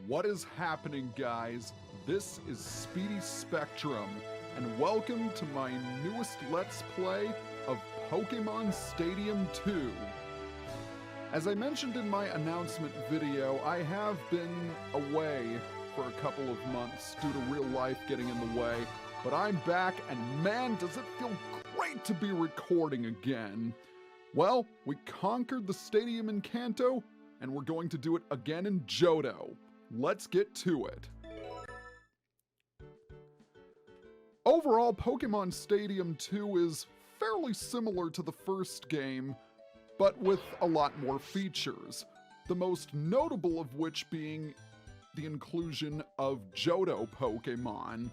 What is happening, guys? This is Speedy Spectrum, and welcome to my newest Let's Play of Pokémon Stadium 2. As I mentioned in my announcement video, I have been away for a couple of months due to real life getting in the way, but I'm back, and man, does it feel great to be recording again. Well, we conquered the stadium in Kanto, and we're going to do it again in Johto. Let's get to it. Overall, Pokémon Stadium 2 is fairly similar to the first game, but with a lot more features. The most notable of which being the inclusion of Johto Pokémon.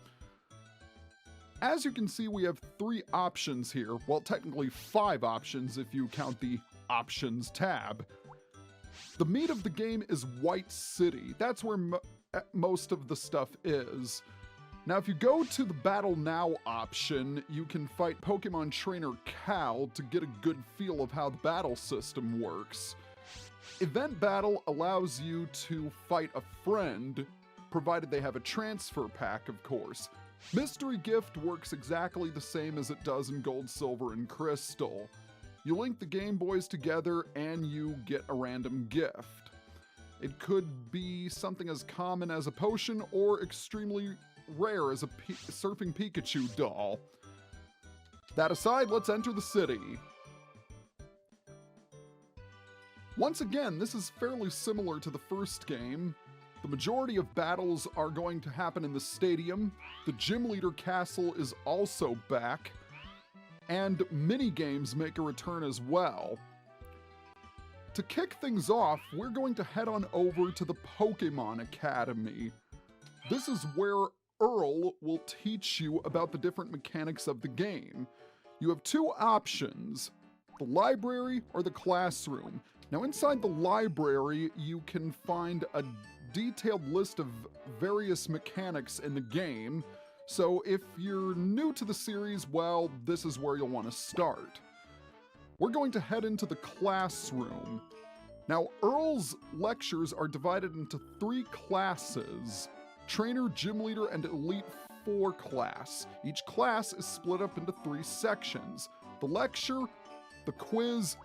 As you can see, we have 3 options here. Well, technically 5 options if you count the Options tab. The meat of the game is White City. That's where most of the stuff is. Now, if you go to the Battle Now option, you can fight Pokemon Trainer Cal to get a good feel of how the battle system works. Event Battle allows you to fight a friend, provided they have a transfer pack, of course. Mystery Gift works exactly the same as it does in Gold, Silver, and Crystal. You link the Game Boys together and you get a random gift. It could be something as common as a potion or extremely rare as a Surfing Pikachu doll. That aside, let's enter the city. Once again, this is fairly similar to the first game. The majority of battles are going to happen in the stadium. The Gym Leader Castle is also back. And mini-games make a return as well. To kick things off, we're going to head on over to the Pokémon Academy. This is where Earl will teach you about the different mechanics of the game. You have 2 options, the library or the classroom. Now inside the library, you can find a detailed list of various mechanics in the game. So if you're new to the series, well, this is where you'll want to start. We're going to head into the classroom. Now, Earl's lectures are divided into 3 classes: Trainer, Gym Leader, and Elite 4 class. Each class is split up into 3 sections: the lecture, the quiz,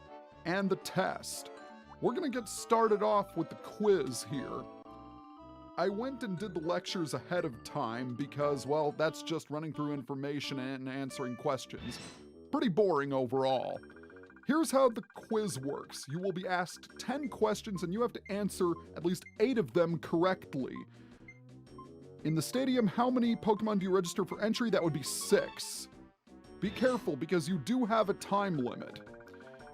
and the test. We're going to get started off with the quiz here. I went and did the lectures ahead of time because, well, that's just running through information and answering questions. Pretty boring overall. Here's how the quiz works. You will be asked 10 questions and you have to answer at least 8 of them correctly. In the stadium, how many Pokemon do you register for entry? That would be 6. Be careful because you do have a time limit.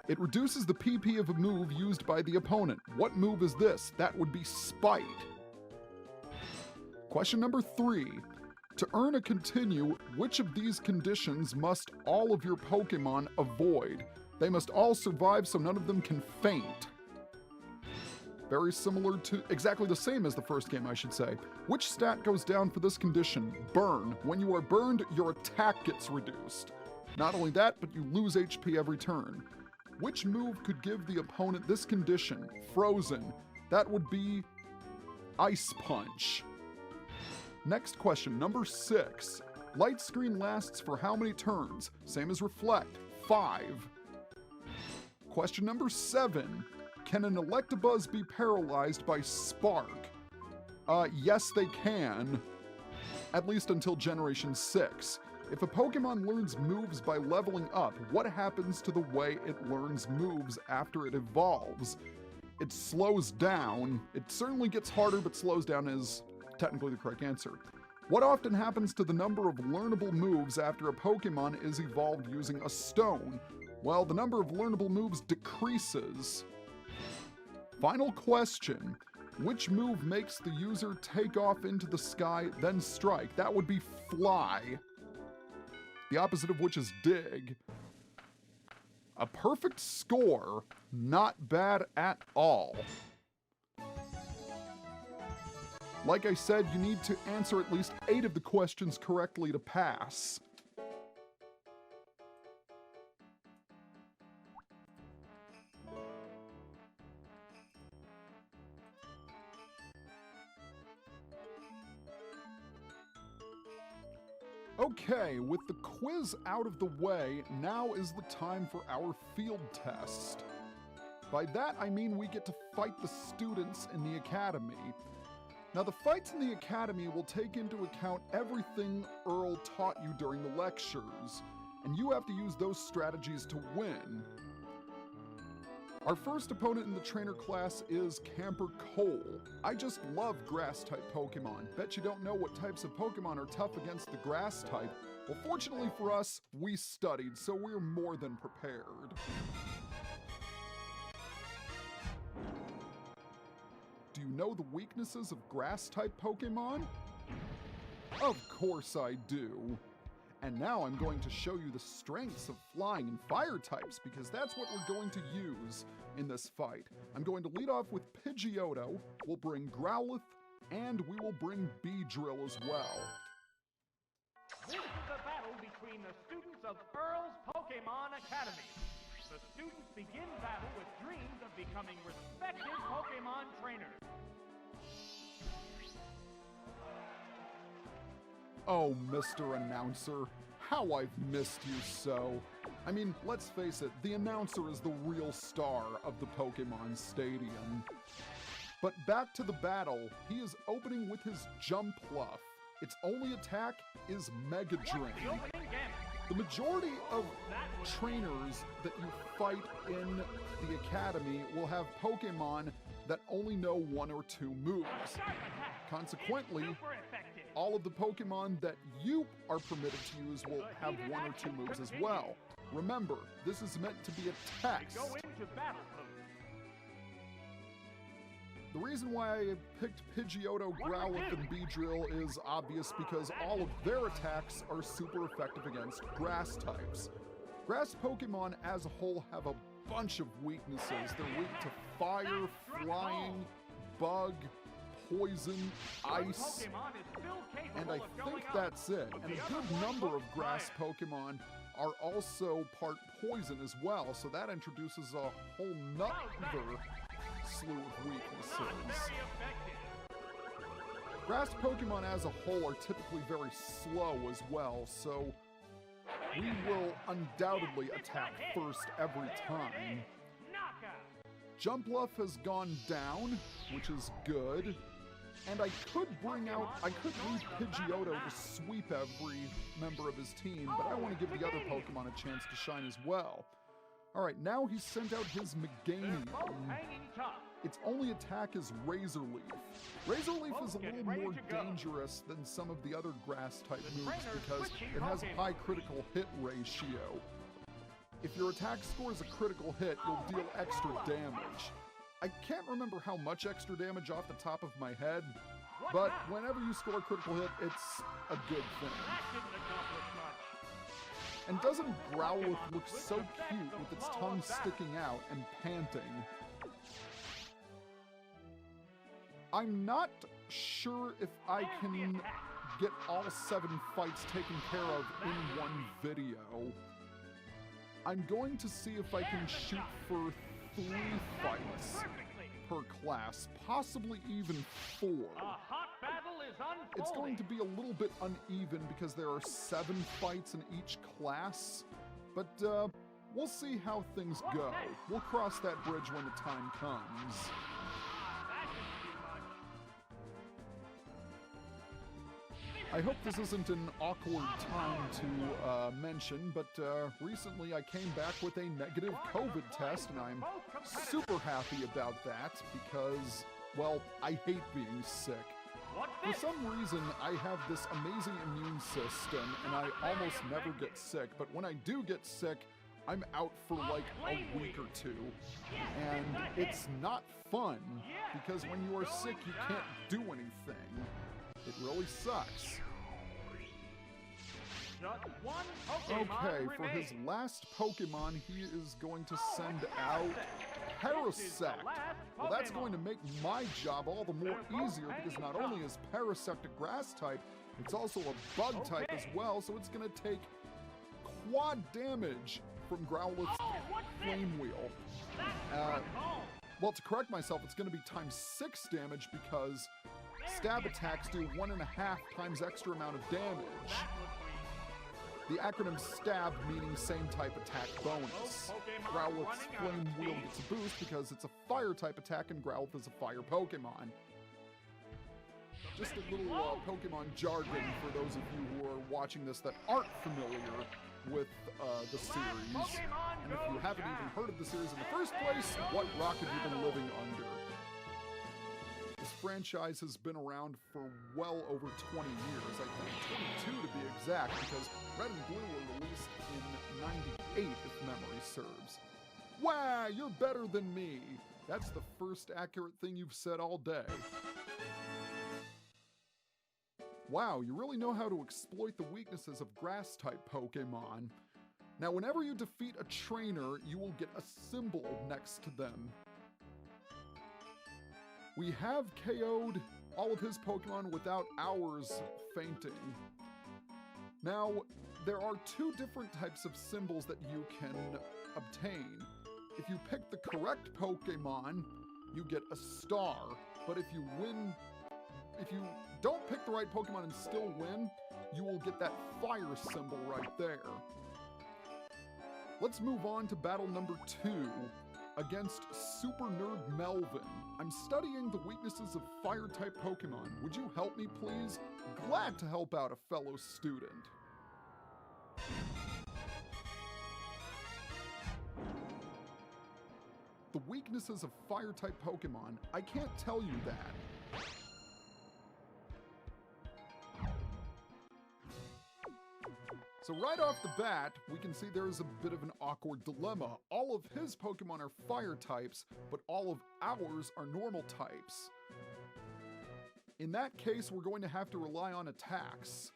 It reduces the PP of a move used by the opponent. What move is this? That would be Spite. Question number 3. To earn a continue, which of these conditions must all of your Pokemon avoid? They must all survive so none of them can faint. Very similar to, exactly the same as the first game, I should say. Which stat goes down for this condition? Burn. When you are burned, your attack gets reduced. Not only that, but you lose HP every turn. Which move could give the opponent this condition? Frozen. That would be Ice Punch. Next question, number 6. Light Screen lasts for how many turns? Same as Reflect, 5. Question number 7. Can an Electabuzz be paralyzed by Spark? Yes they can. At least until Generation 6. If a Pokemon learns moves by leveling up, what happens to the way it learns moves after it evolves? It slows down. It certainly gets harder, but slows down is technically the correct answer. What often happens to the number of learnable moves after a Pokemon is evolved using a stone? Well, the number of learnable moves decreases. Final question. Which move makes the user take off into the sky, then strike? That would be Fly. The opposite of which is Dig. A perfect score. Not bad at all. Like I said, you need to answer at least 8 of the questions correctly to pass. Okay, with the quiz out of the way, now is the time for our field test. By that, I mean we get to fight the students in the academy. Now, the fights in the academy will take into account everything Earl taught you during the lectures, and you have to use those strategies to win. Our first opponent in the trainer class is Camper Cole. I just love grass-type Pokémon. Bet you don't know what types of Pokémon are tough against the grass type. Well, fortunately for us, we studied, so we're more than prepared. Do you know the weaknesses of grass-type Pokémon? Of course I do. And now I'm going to show you the strengths of flying and fire types because that's what we're going to use in this fight. I'm going to lead off with Pidgeotto, we'll bring Growlithe, and we will bring Beedrill as well. This is a battle between the students of Earl's Pokémon Academy. The students begin battle with dreams of becoming respected Pokémon trainers. Oh, Mr. Announcer, how I've missed you so. I mean, let's face it, the announcer is the real star of the Pokémon Stadium. But back to the battle, he is opening with his Jumpluff. Its only attack is Mega Drain. The majority of trainers that you fight in the academy will have Pokémon that only know one or two moves. Consequently, all of the Pokémon that you are permitted to use will have one or two moves as well. Remember, this is meant to be a test. The reason why I picked Pidgeotto, Growlithe, and Beedrill is obvious because all of their attacks are super effective against grass types. Grass Pokémon as a whole have a bunch of weaknesses. They're weak to fire, flying, bug, poison, ice, and I think that's it. And a good number of grass Pokémon are also part poison as well, so that introduces a whole nother slew of weaknesses. Grass Pokémon as a whole are typically very slow as well, so we will undoubtedly attack first every time. Jumpluff has gone down, which is good. And I could leave Pidgeotto to sweep every member of his team, but I want to give the other Pokemon a chance to shine as well. Alright, now he's sent out his Meganium. Its only attack is Razor Leaf. Razor Leaf is a little more dangerous than some of the other grass-type moves because it has a high critical hit ratio. If your attack scores a critical hit, you'll deal extra damage. I can't remember how much extra damage off the top of my head, but whenever you score a critical hit, it's a good thing. And doesn't Growlithe look so cute with its tongue sticking out and panting? I'm not sure if I can get all 7 fights taken care of in one video. I'm going to see if I can shoot for 3 fights per class, possibly even 4. It's going to be a little bit uneven because there are 7 fights in each class, but we'll see how things go. We'll cross that bridge when the time comes. I hope this isn't an awkward time to mention, but recently I came back with a negative COVID test, and I'm super happy about that because, well, I hate being sick. For some reason, I have this amazing immune system, and I almost never get sick, but when I do get sick, I'm out for like a week or 2, and it's not fun, because when you are sick, you can't do anything. It really sucks. Okay, for his last Pokemon, he is going to send out Parasect. Well, that's going to make my job all the more easier because not only is Parasect a grass type, it's also a bug type as well, so it's going to take quad damage from Growlithe's Flame Wheel. Well, to correct myself, it's going to be times 6 damage because stab attacks do 1.5 times extra amount of damage. The acronym STAB meaning same type attack bonus. Growlithe's Flame Wheel gets a boost because it's a fire-type attack and Growlithe is a fire Pokemon. Just a little Pokemon jargon for those of you who are watching this that aren't familiar with the series. And if you haven't even heard of the series in the first place, what rock have you been living under? This franchise has been around for well over 20 years, I think 22 to be exact, because Red and Blue were released in 98 if memory serves. Wow, you're better than me! That's the first accurate thing you've said all day. Wow, you really know how to exploit the weaknesses of Grass-type Pokémon. Now, whenever you defeat a trainer, you will get a symbol next to them. We have KO'd all of his Pokemon without ours fainting. Now, there are two different types of symbols that you can obtain. If you pick the correct Pokemon, you get a star, but if you don't pick the right Pokemon and still win, you will get that fire symbol right there. Let's move on to battle number 2 against Super Nerd Melvin. I'm studying the weaknesses of Fire-type Pokemon. Would you help me, please? Glad to help out a fellow student. The weaknesses of Fire-type Pokemon. I can't tell you that. So right off the bat, we can see there's a bit of an awkward dilemma. All of his Pokemon are fire types, but all of ours are normal types. In that case, we're going to have to rely on attacks.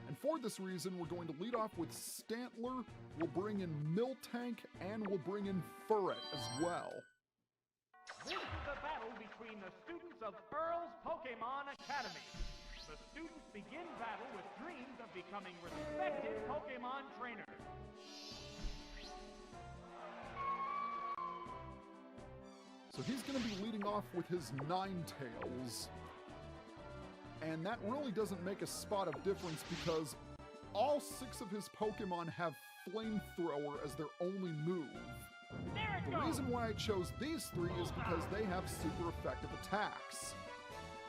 And for this reason, we're going to lead off with Stantler, we'll bring in Miltank, and we'll bring in Furret as well. This is a battle between the students of Earl's Pokémon Academy. The students begin battle with dreams of becoming respected Pokémon trainers. So he's going to be leading off with his Ninetales. And that really doesn't make a spot of difference because all 6 of his Pokemon have Flamethrower as their only move. The reason why I chose these 3 is because they have super effective attacks.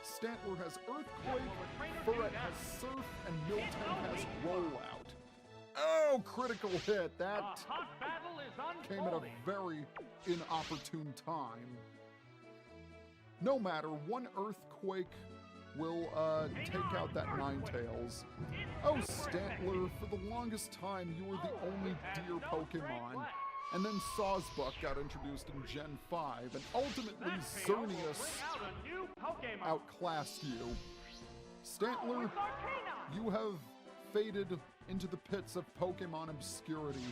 Stantler has Earthquake, Furret has Surf, and Miltank has Rollout. Oh, critical hit! That came at a very inopportune time. No matter, one Earthquake will take out that Ninetales. Oh, Stantler, for the longest time you were the only deer Pokemon. And then Sawsbuck got introduced in Gen 5, and ultimately Xerneas outclassed you. Stantler, you have faded into the pits of Pokemon obscurity.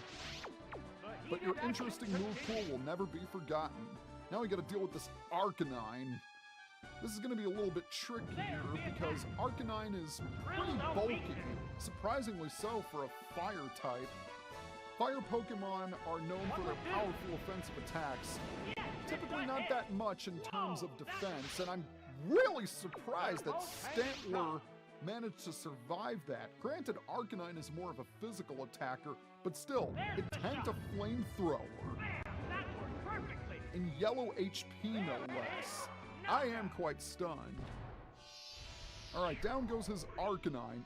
But your interesting move pool will never be forgotten. Now we gotta deal with this Arcanine. This is gonna be a little bit tricky here because Arcanine is pretty bulky, surprisingly so for a fire type. Fire Pokemon are known for their powerful offensive attacks, typically not that much in terms of defense, and I'm really surprised that Stantler managed to survive that. Granted, Arcanine is more of a physical attacker, but still, it tanked a Flamethrower. In yellow HP, no less. I am quite stunned. Alright, down goes his Arcanine.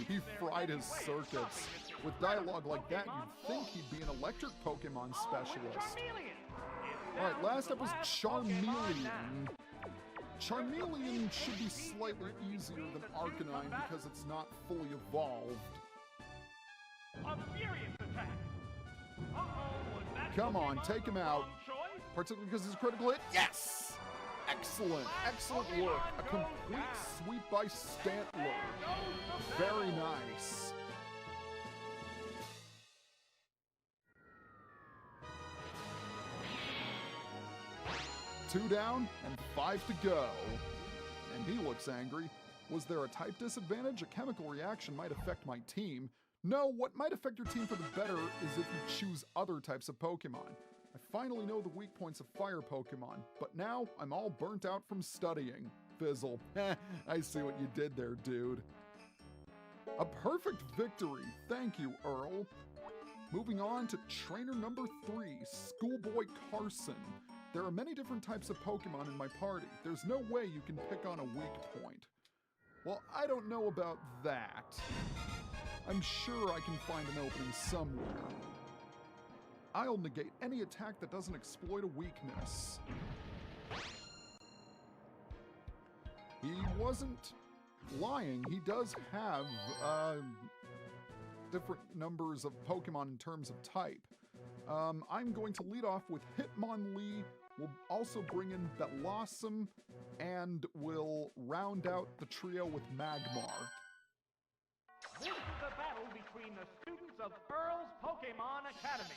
He fried his circuits. With dialogue like that, you'd think he'd be an electric Pokemon specialist. Alright, last up was Charmeleon. Charmeleon should be slightly easier than Arcanine because it's not fully evolved. Come on, take him out. Particularly because he's a critical hit. Yes! Excellent, excellent work. A complete sweep by Stantler. Very nice. Two down and 5 to go. And he looks angry. Was there a type disadvantage? A chemical reaction might affect my team. No, what might affect your team for the better is if you choose other types of Pokemon. I finally know the weak points of fire Pokemon, but now I'm all burnt out from studying. Fizzle. I see what you did there, dude. A perfect victory. Thank you, Earl. Moving on to trainer number 3, Schoolboy Carson. There are many different types of Pokemon in my party. There's no way you can pick on a weak point. Well, I don't know about that. I'm sure I can find an opening somewhere. I'll negate any attack that doesn't exploit a weakness. He wasn't lying. He does have different numbers of Pokemon in terms of type. I'm going to lead off with Hitmonlee. We'll also bring in Blossom, and we'll round out the trio with Magmar. This is a battle between the students of Earl's Pokémon Academy.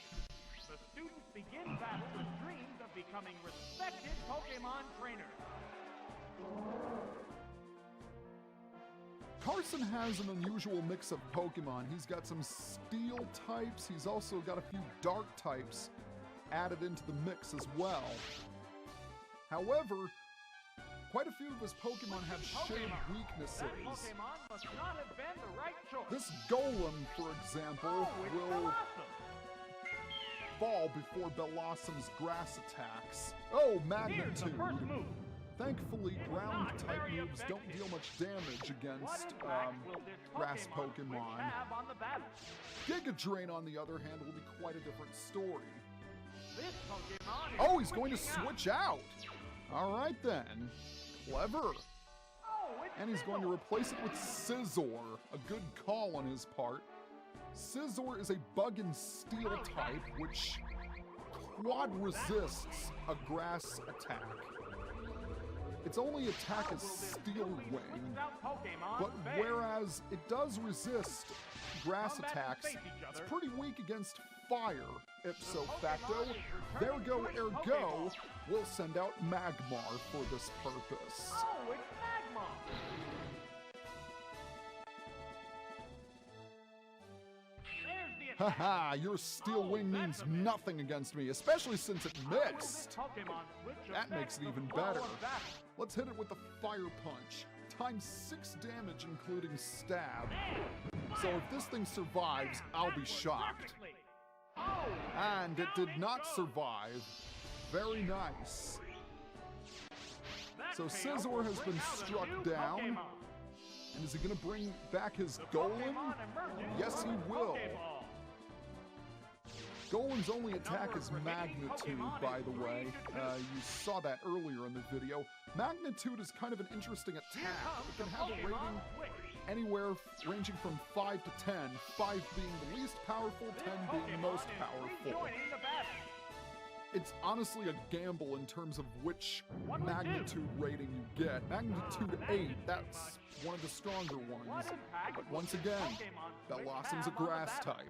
The students begin battle with dreams of becoming respected Pokémon trainers. Carson has an unusual mix of Pokemon. He's got some steel types. He's also got a few dark types added into the mix as well. However, quite a few of his Pokemon have shared weaknesses. That Pokémon must not have been the right choice. This Golem, for example, will fall before Blossom's grass attacks. Oh, Here's the Magnitude! first move. Thankfully, It's ground-type not very moves don't effective. deal much damage What against impact will this grass Pokémon switch Pokemon. have on the battle? Giga Drain, on the other hand, will be quite a different story. This Pokémon is Oh, he's going to switching out. switch out! All right then. Clever. Oh, it's And he's going to Fizzle. replace it with Scizor. A good call on his part. Scizor is a bug and steel type, which quad resists a grass attack. Its only attack is Steel Wing, but whereas it does resist grass attacks, it's pretty weak against fire. Ipso facto, Vergo Ergo will send out Magmar for this purpose. Oh, it's Magmar. There's the attack. Haha, your Steel Wing means nothing against me, especially since it missed. That makes it even better. Let's hit it with the Fire Punch. Times 6 damage, including stab. So if this thing survives, I'll be shocked. And it did not survive. Very nice. So Scizor has been struck down. And is he going to bring back his Golem? Yes, he will. Golem's only attack is Magnitude, by the way. You saw that earlier in the video. Magnitude is kind of an interesting attack. It can have a rating anywhere ranging from 5 to 10, 5 being the least powerful, 10 being the most powerful. It's honestly a gamble in terms of which Magnitude rating you get. Magnitude 8, that's one of the stronger ones. But once again, Blossom's a grass type.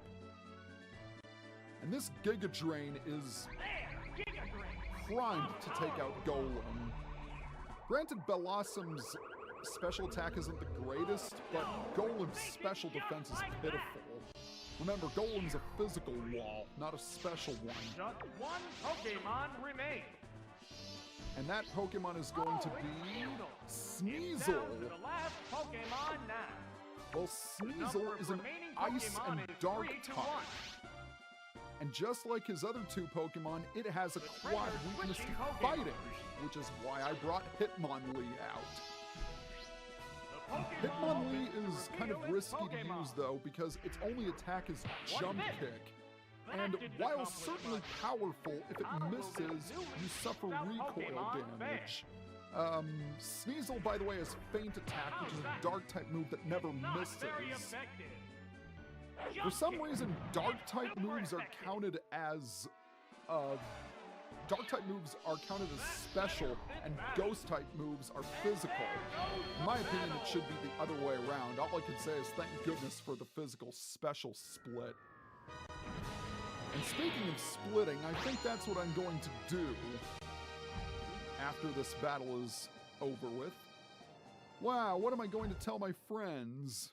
And this Giga Drain is primed to take out Golem. Granted, Blossom's special attack isn't the greatest, but Golem's special defense is pitiful. Remember, Golem's a physical wall, not a special one. Just one Pokémon remains. And that Pokemon is going to be Sneasel. Down to the last Pokémon now. Well, Sneasel is an ice and dark type. And just like his other two Pokemon, it has a quad weakness to fighting, which is why I brought Hitmonlee out. Hitmonlee is kind of risky to use though, because its only attack is Jump Kick. And while certainly powerful, if it misses, you suffer recoil damage. Sneasel, by the way, has Feint Attack, which is a Dark-type move that never misses. For some reason, Dark-type moves are counted as Dark-type moves are counted as special, and Ghost-type moves are physical. In my opinion, it should be the other way around. All I can say is thank goodness for the physical-special split. And speaking of splitting, I think that's what I'm going to do after this battle is over with. Wow, what am I going to tell my friends?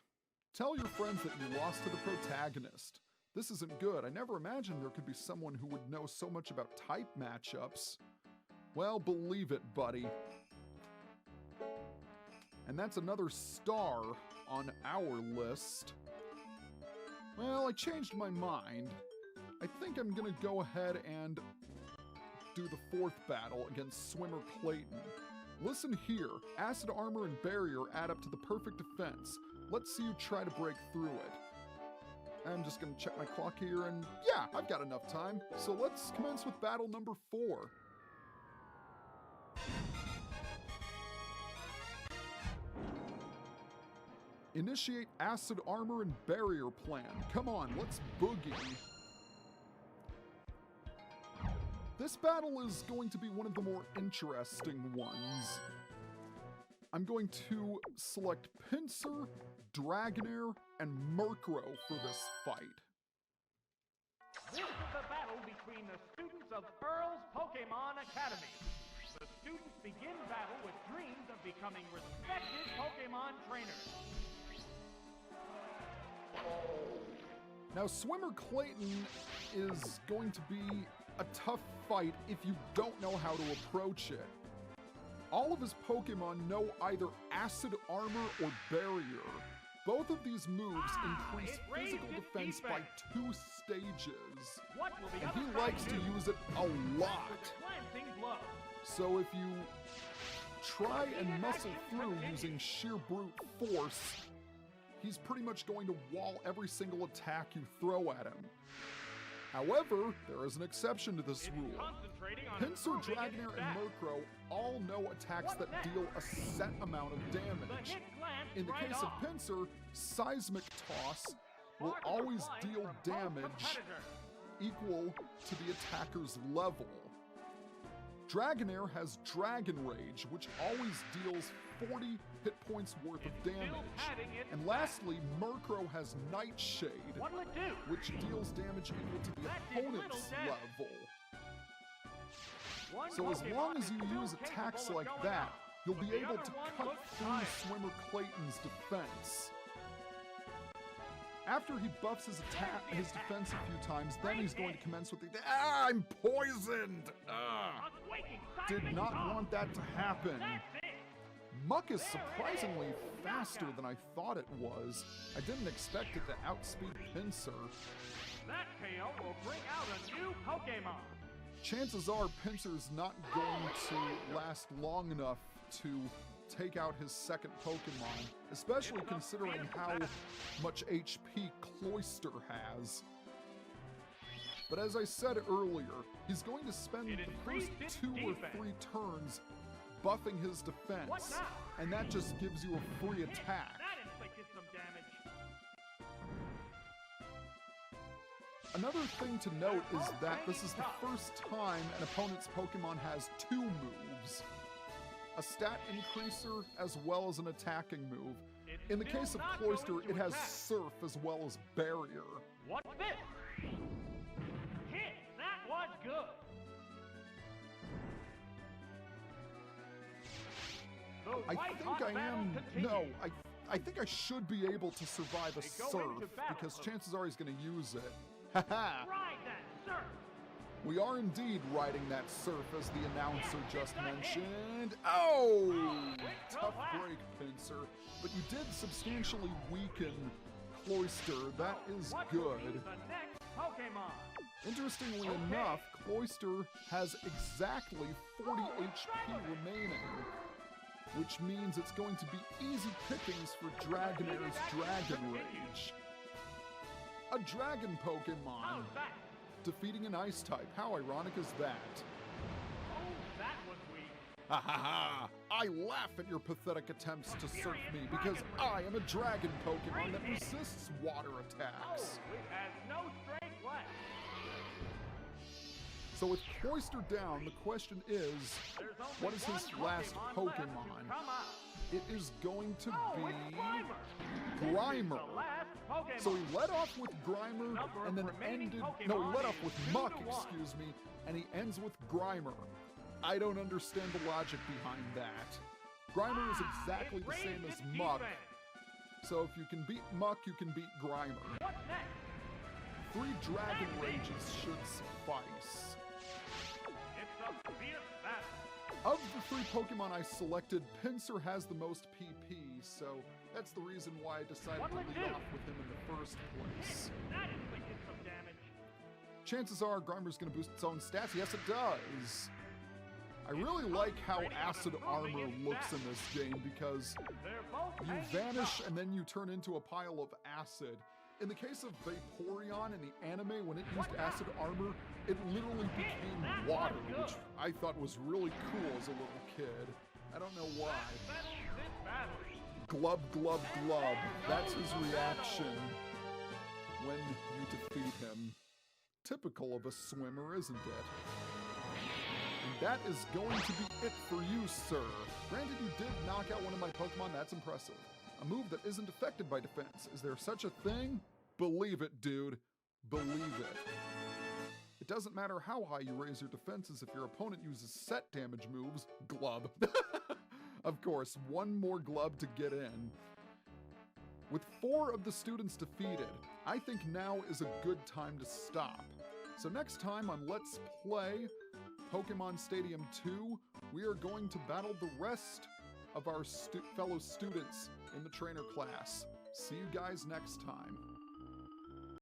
Tell your friends that you lost to the protagonist. This isn't good. I never imagined there could be someone who would know so much about type matchups. Well, believe it, buddy. And that's another star on our list. Well, I changed my mind. I think I'm gonna go ahead and do the fourth battle against Swimmer Clayton. Listen here, acid armor and barrier add up to the perfect defense. Let's see you try to break through it. I'm just gonna check my clock here and yeah, I've got enough time. So let's commence with battle number 4. Initiate acid armor and barrier plan. Come on, let's boogie. This battle is going to be one of the more interesting ones. I'm going to select Pinsir, Dragonair, and Murkrow for this fight. This is a battle between the students of Earl's Pokémon Academy. The students begin battle with dreams of becoming respected Pokémon trainers. Now, Swimmer Clayton is going to be a tough fight if you don't know how to approach it. All of his Pokemon know either Acid Armor or Barrier. Both of these moves increase physical defense by 2 stages. And he likes to use it a lot. So if you try and muscle through using sheer brute force, he's pretty much going to wall every single attack you throw at him. However, there is an exception to this rule. Pinsir, Dragonair, and Murkrow all know attacks that deal a set amount of damage. In the case of Pinsir, Seismic Toss will always deal damage equal to the attacker's level. Dragonair has Dragon Rage, which always deals 40 hit points worth of damage. And lastly, Murkrow has Nightshade, which deals damage equal to the opponent's level. So as long as you use attacks like that, you'll be able to cut through Swimmer Clayton's defense. After he buffs his defense a few times, then he's going to commence with the I'm poisoned! Did not want that to happen. Muck is surprisingly faster than I thought it was. I didn't expect it to outspeed Pinsir. That KO will bring out a new Pokemon. Chances are Pinsir's not going to last long enough to take out his second Pokemon, especially considering how much HP Cloyster has. But as I said earlier, he's going to spend the first 2 or 3 turns buffing his defense, and that just gives you a free attack. That inflicted some damage. Another thing to note is that this is the first time an opponent's Pokemon has 2 moves. A stat increaser as well as an attacking move. In the case of Cloyster, it has Surf as well as Barrier. What's this? Hit! That was good! I think I am... No, I think I should be able to survive a Surf, because chances are he's going to use it. Haha! Ride that Surf! We are indeed riding that Surf, as the announcer just mentioned. Oh! Tough break, Pinsir. But you did substantially weaken Cloyster. That is good. Interestingly enough, Cloyster has exactly 40 HP remaining, which means it's going to be easy pickings for Dragonair's Dragon Rage. A Dragon Pokemon defeating an Ice type. How ironic is that? Oh, that was weak. Ha ha ha! I laugh at your pathetic attempts to surf me because I am a Dragon Pokemon that resists water attacks. Oh, it has no strength left. So with Cloyster down, the question is, what is his last Pokemon? It is going to be Grimer. So he led off with Grimer and then ended... No, he led off with Muck, excuse me, and he ends with Grimer. I don't understand the logic behind that. Grimer is exactly the same as Muck. So if you can beat Muck, you can beat Grimer. 3 Dragon Rages should suffice. Of the 3 Pokemon I selected, Pinsir has the most PP, so That's the reason why I decided to What'll it lead do? off with him in the first place. That inflicted some damage. Chances are Grimer's going to boost its own stats. Yes, it does. I really like how acid armor looks in this game because They're both you hanging vanish tough. and then you turn into a pile of acid. In the case of Vaporeon in the anime, when it used acid armor, it literally became That water, was which good. I thought was really cool as a little kid. I don't know why. That settles this battle. Glub, glub, glub. That's his reaction when you defeat him. Typical of a swimmer, isn't it? And that is going to be it for you, sir. Granted, you did knock out one of my Pokemon. That's impressive. A move that isn't affected by defense. Is there such a thing? Believe it, dude. Believe it. It doesn't matter how high you raise your defenses if your opponent uses set damage moves. Glub. Of course, one more glub to get in. With 4 of the students defeated, I think now is a good time to stop. So next time on Let's Play Pokémon Stadium 2, we are going to battle the rest of our fellow students in the trainer class. See you guys next time.